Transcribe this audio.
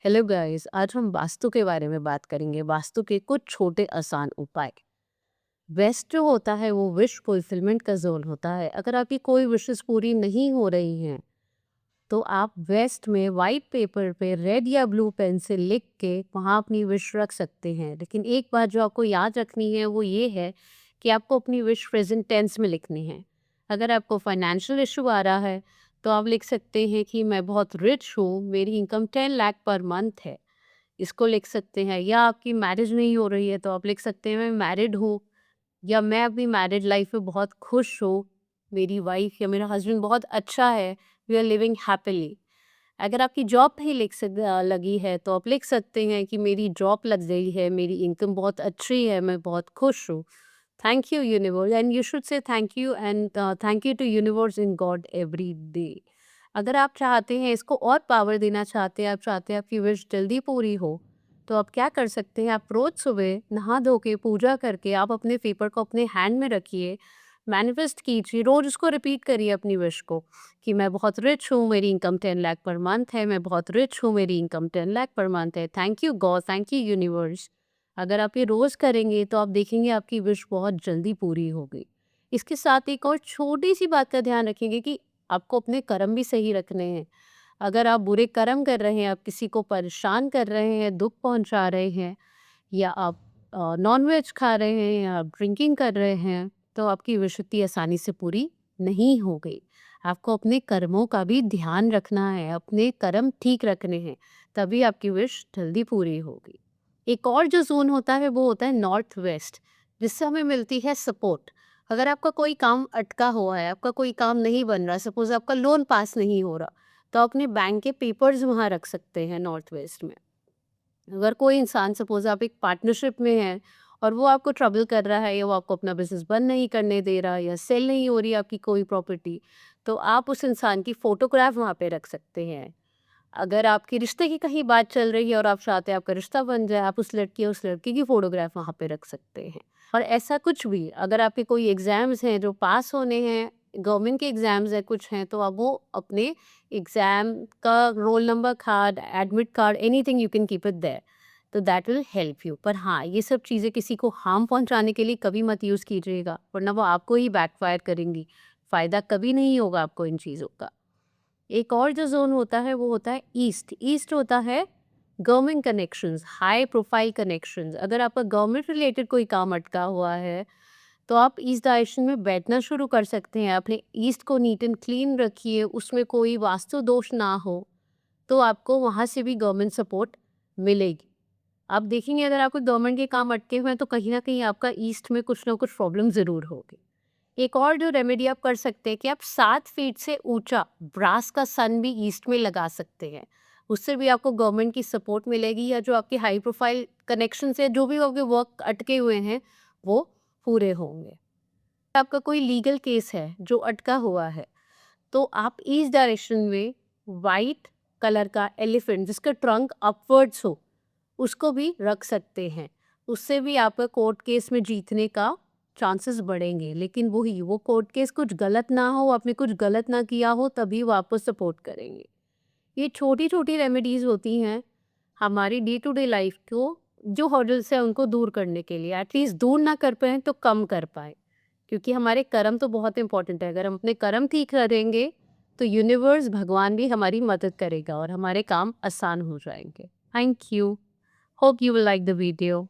Hello guys, आज हम वास्तु के बारे में बात करेंगे। वास्तु के कुछ छोटे आसान उपाय। वेस्ट जो होता है वो विश फुलफिलमेंट का जोन होता है। अगर आपकी कोई विशेस पूरी नहीं हो रही हैं तो आप वेस्ट में वाइट पेपर पे रेड या ब्लू पेन से लिख के वहाँ अपनी विश रख सकते हैं। लेकिन एक बात जो आपको याद रखनी है वो ये है कि आपको अपनी विश प्रेजेंट टेंस में लिखनी है। अगर आपको फाइनेंशियल इशू आ रहा है तो आप लिख सकते हैं कि मैं बहुत रिच हूँ, मेरी इनकम 10 लाख पर मंथ है। इसको लिख सकते हैं। या आपकी मैरिज नहीं हो रही है तो आप लिख सकते हैं मैं मैरिड हूँ, या मैं अपनी मैरिड लाइफ में बहुत खुश हूँ, मेरी वाइफ या मेरा हस्बैंड बहुत अच्छा है, वी आर लिविंग हैप्पीली। अगर आपकी जॉब नहीं लगी है तो आप लिख सकते हैं कि मेरी जॉब लग गई है, मेरी इनकम बहुत अच्छी है, मैं बहुत खुश हूँ। Thank you universe, and you should say thank you and thank you to universe in God every day. अगर आप चाहते हैं, इसको और पावर देना चाहते हैं, आप चाहते हैं आपकी विश जल्दी पूरी हो, तो आप क्या कर सकते हैं, आप रोज सुबह नहा धो के पूजा करके आप अपने पेपर को अपने हैंड में रखिए, मैनिफेस्ट कीजिए, रोज उसको रिपीट करिए अपनी विश को कि मैं बहुत रिच हूँ, मेरी इनकम 10 लाख पर मंथ है, मैं बहुत रिच हूँ, मेरी इनकम 10 लाख पर मंथ है, thank you God, thank you universe. अगर आप ये रोज़ करेंगे तो आप देखेंगे आपकी विश बहुत जल्दी पूरी हो गई। इसके साथ एक और छोटी सी बात का ध्यान रखेंगे कि आपको अपने कर्म भी सही रखने हैं। अगर आप बुरे कर्म कर रहे हैं, आप किसी को परेशान कर रहे हैं, दुख पहुंचा रहे हैं, या आप नॉन-वेज खा रहे हैं, या आप ड्रिंकिंग कर रहे हैं, तो आपकी विश इतनी आसानी से पूरी नहीं हो गई। आपको अपने कर्मों का भी ध्यान रखना है, अपने कर्म ठीक रखने हैं, तभी आपकी विश जल्दी पूरी होगी। एक और जो ज़ोन होता है वो होता है नॉर्थ वेस्ट, जिससे हमें मिलती है सपोर्ट। अगर आपका कोई काम अटका हुआ है, आपका कोई काम नहीं बन रहा, सपोज़ आपका लोन पास नहीं हो रहा, तो अपने बैंक के पेपर्स वहाँ रख सकते हैं नॉर्थ वेस्ट में। अगर कोई इंसान, सपोज आप एक पार्टनरशिप में हैं और वो आपको ट्रबल कर रहा है, या वो आपको अपना बिजनेस बंद नहीं करने दे रहा, या सेल नहीं हो रही आपकी कोई प्रॉपर्टी, तो आप उस इंसान की फोटोग्राफ वहाँ पे रख सकते हैं। अगर आपकी रिश्ते की कहीं बात चल रही है और आप चाहते हैं आपका रिश्ता बन जाए, आप उस लड़की या उस लड़के की फोटोग्राफ वहाँ पे रख सकते हैं। और ऐसा कुछ भी, अगर आपके कोई एग्जाम्स हैं जो पास होने हैं, गवर्नमेंट के एग्जाम्स हैं कुछ हैं, तो आप वो अपने एग्जाम का roll number card, admit card, anything you can keep it there, तो दैट विल हेल्प यू। पर हाँ, ये सब चीज़ें किसी को हार्म पहुंचाने के लिए कभी मत यूज़ कीजिएगा, वरना वो आपको ही बैकफायर करेंगी। फ़ायदा कभी नहीं होगा आपको इन चीज़ों का। एक और जो ज़ोन होता है वो होता है ईस्ट। ईस्ट होता है government connections, high profile connections. अगर आपका गवर्नमेंट रिलेटेड कोई काम अटका हुआ है तो आप ईस्ट डायरेक्शन में बैठना शुरू कर सकते हैं। अपने ईस्ट को नीट एंड क्लीन रखिए, उसमें कोई वास्तु दोष ना हो, तो आपको वहाँ से भी गवर्नमेंट सपोर्ट मिलेगी। आप देखेंगे अगर आपको गवर्नमेंट के काम अटके हुए हैं तो कहीं न कहीं आपका ईस्ट में कुछ ना कुछ प्रॉब्लम ज़रूर होगी। एक और जो रेमेडी आप कर सकते हैं कि आप 7 फीट से ऊँचा ब्रास का सन भी ईस्ट में लगा सकते हैं। उससे भी आपको गवर्नमेंट की सपोर्ट मिलेगी, या जो आपके हाई प्रोफाइल कनेक्शंस हैं, जो भी आपके वर्क अटके हुए हैं, वो पूरे होंगे। आपका कोई लीगल केस है जो अटका हुआ है, तो आप ईस्ट डायरेक्शन में वाइट कलर का एलिफेंट जिसका ट्रंक अपवर्ड्स हो, उसको भी रख सकते हैं। उससे भी आपका कोर्ट केस में जीतने का चांसेस बढ़ेंगे। लेकिन वही, वो कोर्ट केस कुछ गलत ना हो, आपने कुछ गलत ना किया हो, तभी वो आपको सपोर्ट करेंगे। ये छोटी-छोटी रेमेडीज़ होती हैं हमारी डे टू डे लाइफ को, जो हर्डल्स हैं उनको दूर करने के लिए। एटलीस्ट दूर ना कर पाएँ तो कम कर पाएँ। क्योंकि हमारे कर्म तो बहुत इम्पोर्टेंट है। अगर हम अपने कर्म ठीक करेंगे तो यूनिवर्स, भगवान भी हमारी मदद करेगा और हमारे काम आसान हो जाएँगे। Thank you. Hope you will like the video.